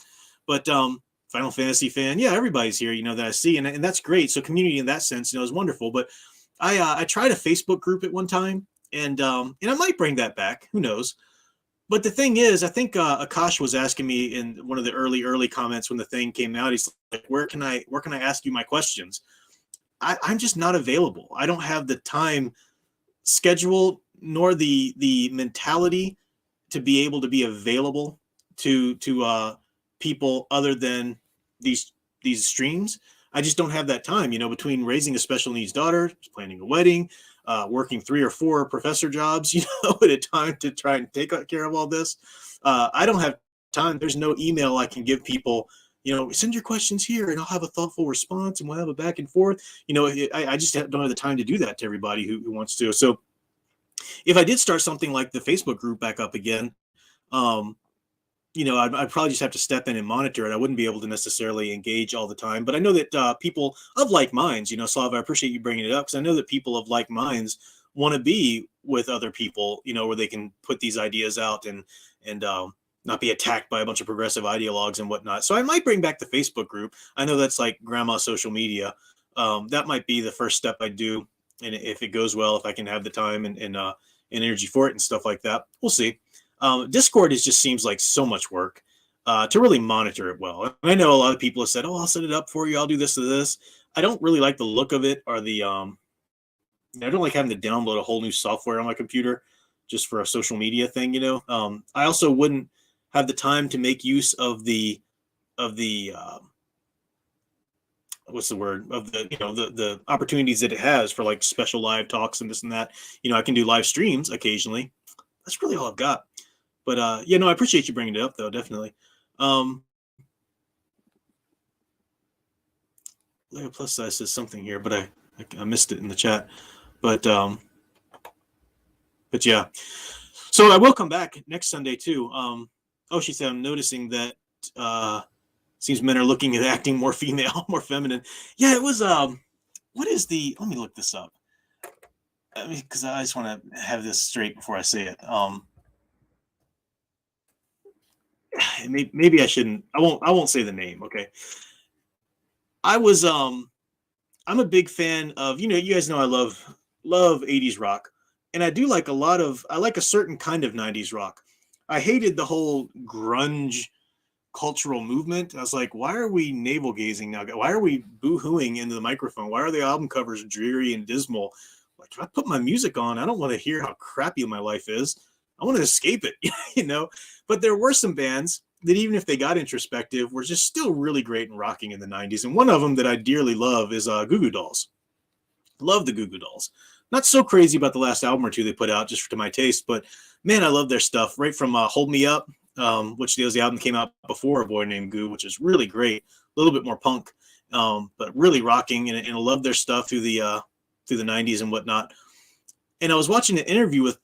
Speaker 1: But Final Fantasy fan, yeah, everybody's here, that I see, and that's great. So community in that sense, is wonderful. But I tried a Facebook group at one time, and I might bring that back. Who knows? But the thing is, I think Akash was asking me in one of the early comments when the thing came out. He's like, "Where can I ask you my questions?" I'm just not available. I don't have the time schedule nor the mentality to be able to be available to people other than these streams. I just don't have that time. Between raising a special needs daughter, planning a wedding, working 3 or 4 professor jobs, at a time to try and take care of all this. I don't have time. There's no email I can give people, send your questions here and I'll have a thoughtful response and we'll have a back and forth. I just don't have the time to do that to everybody who wants to. So if I did start something like the Facebook group back up again, I'd probably just have to step in and monitor it. I wouldn't be able to necessarily engage all the time. But I know that people of like minds, Slav, I appreciate you bringing it up, because I know that people of like minds want to be with other people, where they can put these ideas out and not be attacked by a bunch of progressive ideologues and whatnot. So I might bring back the Facebook group. I know that's like grandma social media. That might be the first step I do. And if it goes well, if I can have the time and energy for it and stuff like that, we'll see. Discord just seems like so much work to really monitor it well. And I know a lot of people have said, "Oh, I'll set it up for you. I'll do this or this." I don't really like the look of it, or the I don't like having to download a whole new software on my computer just for a social media thing. I also wouldn't have the time to make use of the what's the word, of the opportunities that it has for like special live talks and this and that. I can do live streams occasionally. That's really all I've got. But I appreciate you bringing it up though, definitely. Leia Plus Size says something here, but I missed it in the chat. But yeah. So I will come back next Sunday too. She said, I'm noticing that seems men are looking at acting more female, more feminine. Yeah, it was let me look this up. Because I just want to have this straight before I say it. Maybe I shouldn't. I won't say the name. Okay. I'm a big fan of, you guys know I love 80s rock, And I do like I like a certain kind of 90s rock. I hated the whole grunge cultural movement. I was like, why are we navel gazing now? Why are we boo-hooing into the microphone? Why are the album covers dreary and dismal? Like, if I put my music on, I don't want to hear how crappy my life is. I want to escape it, you know? But there were some bands that, even if they got introspective, were just still really great and rocking in the 90s. And one of them that I dearly love is Goo Goo Dolls. Love the Goo Goo Dolls. Not so crazy about the last album or two they put out, just to my taste, but man, I love their stuff. Right from Hold Me Up, which was the album came out before A Boy Named Goo, which is really great. A little bit more punk, but really rocking. And I love their stuff through the 90s and whatnot. And I was watching an interview with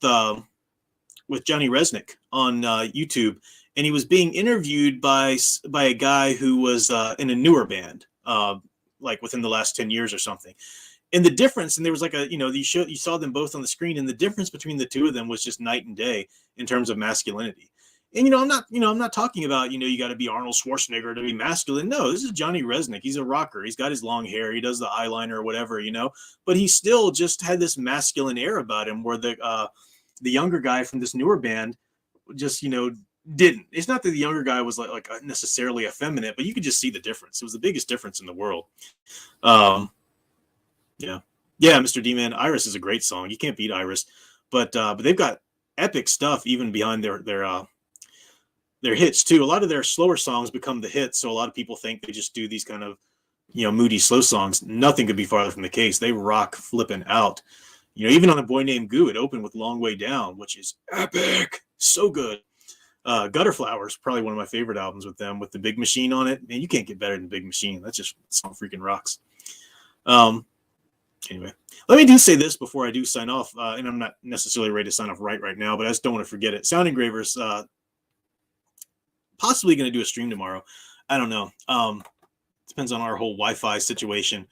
Speaker 1: Johnny Resnick on YouTube, and he was being interviewed by a guy who was in a newer band, like within the last 10 years or something. And the difference, and there was like you saw them both on the screen, and the difference between the two of them was just night and day in terms of masculinity. And I'm not talking about you got to be Arnold Schwarzenegger to be masculine. No, this is Johnny Resnick. He's a rocker. He's got his long hair. He does the eyeliner or whatever, but he still just had this masculine air about him, where the younger guy from this newer band just didn't. It's not that the younger guy was like necessarily effeminate, but you could just see the difference. It was the biggest difference in the world. Yeah, Mr. D-Man, Iris is a great song. You can't beat Iris, but they've got epic stuff even behind their hits too. A lot of their slower songs become the hits, so a lot of people think they just do these kind of moody slow songs. Nothing could be farther from the case. They rock flipping out. Even on A Boy Named Goo, it opened with Long Way Down, which is epic, so good. Gutter Flowers, probably one of my favorite albums with them, with the Big Machine on it. Man, you can't get better than Big Machine. That song freaking rocks. Anyway, let me say this before I do sign off, and I'm not necessarily ready to sign off right now, but I just don't want to forget it. Sound Engravers, possibly going to do a stream tomorrow. I don't know. Depends on our whole Wi-Fi situation.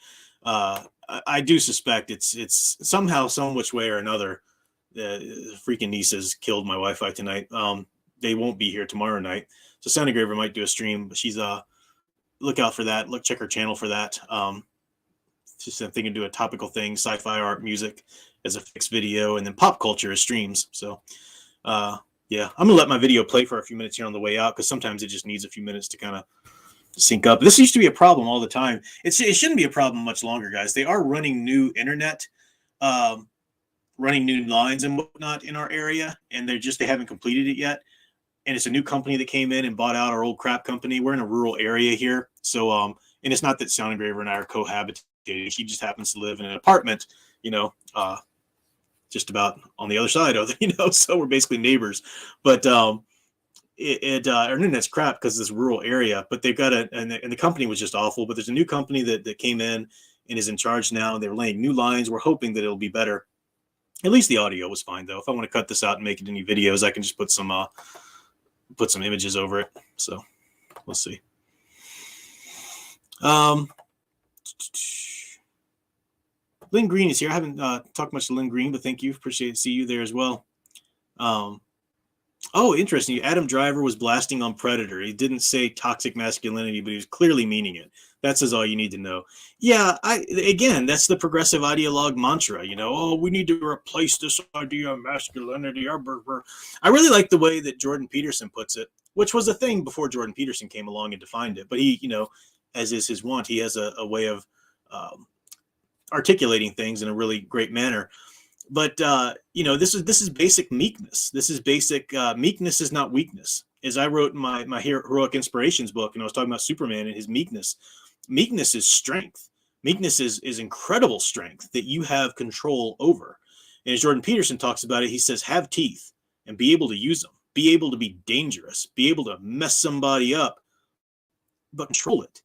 Speaker 1: I do suspect it's somehow, some which way or another, freaking nieces killed my Wi-Fi tonight. They won't be here tomorrow night, so Sound Engraver might do a stream. But she's look out for that. Check her channel for that. Just thinking do a topical thing, sci-fi, art, music as a fixed video, and then pop culture as streams. So yeah, I'm gonna let my video play for a few minutes here on the way out, because sometimes it just needs a few minutes to kind of sync up. This used to be a problem all the time. It shouldn't be a problem much longer, guys. They are running new internet, running new lines and whatnot in our area, and they haven't completed it yet. And it's a new company that came in and bought out our old crap company. We're in a rural area here, so and it's not that Sound Engraver and I are cohabitating. He just happens to live in an apartment, just about on the other side of it, so we're basically neighbors. But our internet's crap because this rural area. But they've got and the company was just awful. But there's a new company that came in and is in charge now, and they're laying new lines. We're hoping that it'll be better. At least the audio was fine, though. If I want to cut this out and make it any videos, I can just put some images over it. So we'll see. Lynn Green is here. I haven't talked much to Lynn Green, but thank you. Appreciate it. See you there as well. Oh, interesting. Adam Driver was blasting on Predator. He didn't say toxic masculinity, but he was clearly meaning it. That says all you need to know. Yeah, again, that's the progressive ideologue mantra. Oh, we need to replace this idea of masculinity. I really like the way that Jordan Peterson puts it, which was a thing before Jordan Peterson came along and defined it. But he, as is his wont, he has a way of articulating things in a really great manner. But this is basic meekness. This is basic meekness is not weakness. As I wrote in my Heroic Inspirations book, and I was talking about Superman and his meekness. Meekness is strength. Meekness is incredible strength that you have control over. And as Jordan Peterson talks about it, he says, have teeth and be able to use them. Be able to be dangerous. Be able to mess somebody up, but control it.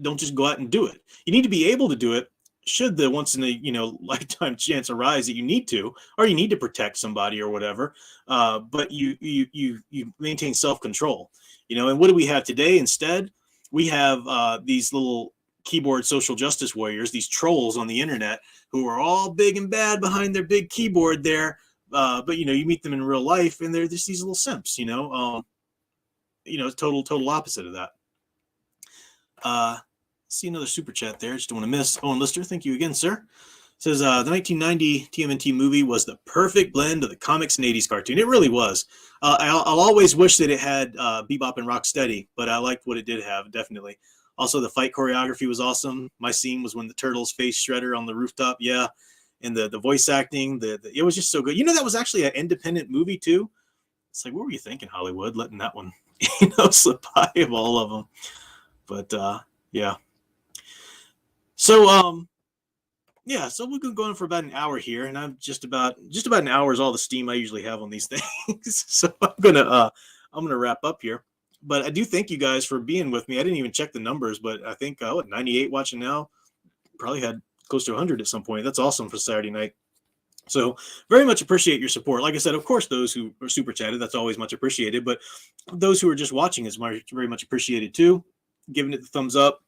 Speaker 1: Don't just go out and do it. You need to be able to do it should the once in a lifetime chance arise that you need to, or you need to protect somebody or whatever. But you maintain self-control. And what do we have today? Instead, we have these little keyboard social justice warriors, these trolls on the internet who are all big and bad behind their big keyboard there. But you meet them in real life, and they're just these little simps. Total opposite of that. See another super chat there. Just don't want to miss. Owen Lister, thank you again, sir. says the 1990 TMNT movie was the perfect blend of the comics and 80s cartoon. It really was. I'll always wish that it had Bebop and Rocksteady, but I liked what it did have, definitely. Also, the fight choreography was awesome. My scene was when the turtles faced Shredder on the rooftop. Yeah, and the voice acting, it was just so good. That was actually an independent movie too. It's like, what were you thinking, Hollywood, letting that one slip by of all of them? But yeah. So so we're going to go on for about an hour here, and I'm just about an hour is all the steam I usually have on these things. So I'm gonna wrap up here. But I do thank you guys for being with me. I didn't even check the numbers, but I think 98 watching now. Probably had close to 100 at some point. That's awesome for Saturday night. So very much appreciate your support. Like I said, of course, those who are super chatted, that's always much appreciated. But those who are just watching is very much appreciated too. Giving it the thumbs up.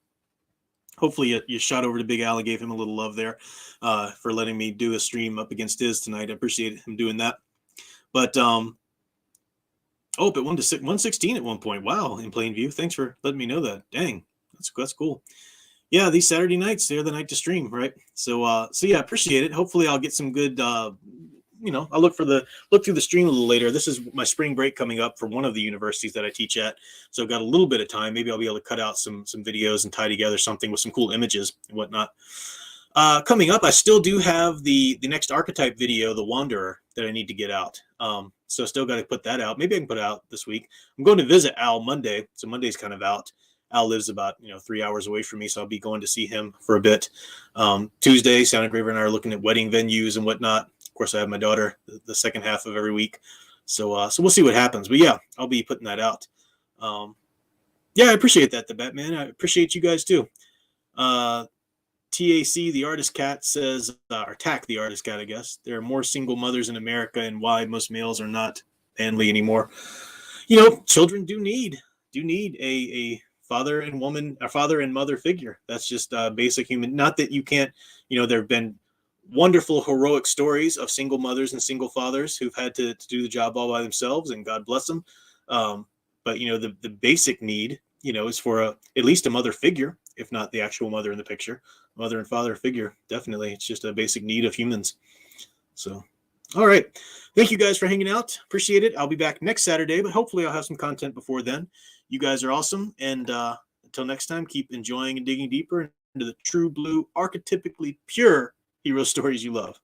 Speaker 1: Hopefully you shot over to Big Al and gave him a little love there for letting me do a stream up against his tonight. I appreciate him doing that. But it went to 116 at one point. Wow, in plain view. Thanks for letting me know that. Dang, that's cool. Yeah, these Saturday nights, they're the night to stream, right? So yeah, appreciate it. Hopefully I'll get some good, I'll look through the stream a little later. This is my spring break coming up for one of the universities that I teach at. So I've got a little bit of time. Maybe I'll be able to cut out some videos and tie together something with some cool images and whatnot. Coming up, I still do have the next archetype video, The Wanderer, that I need to get out. So I still got to put that out. Maybe I can put it out this week. I'm going to visit Al Monday. So Monday's kind of out. Al lives about 3 hours away from me, so I'll be going to see him for a bit. Tuesday, Sound Engraver and I are looking at wedding venues and whatnot. Of course, I have my daughter the second half of every week, so we'll see what happens. But yeah, I'll be putting that out. Yeah, I appreciate that, the Batman. I appreciate you guys too. TAC, the Artist Cat, says, or TAC, the Artist Cat, I guess, there are more single mothers in America, and why most males are not manly anymore. Children do need a father and mother figure. That's just basic human. Not that you can't, there have been wonderful heroic stories of single mothers and single fathers who've had to do the job all by themselves, and God bless them. But the basic need, is for at least a mother figure, if not the actual mother in the picture. Mother and father figure, definitely. It's just a basic need of humans. So, all right. Thank you guys for hanging out. Appreciate it. I'll be back next Saturday, but hopefully I'll have some content before then. You guys are awesome. And until next time, keep enjoying and digging deeper into the true blue, archetypically pure hero stories you love.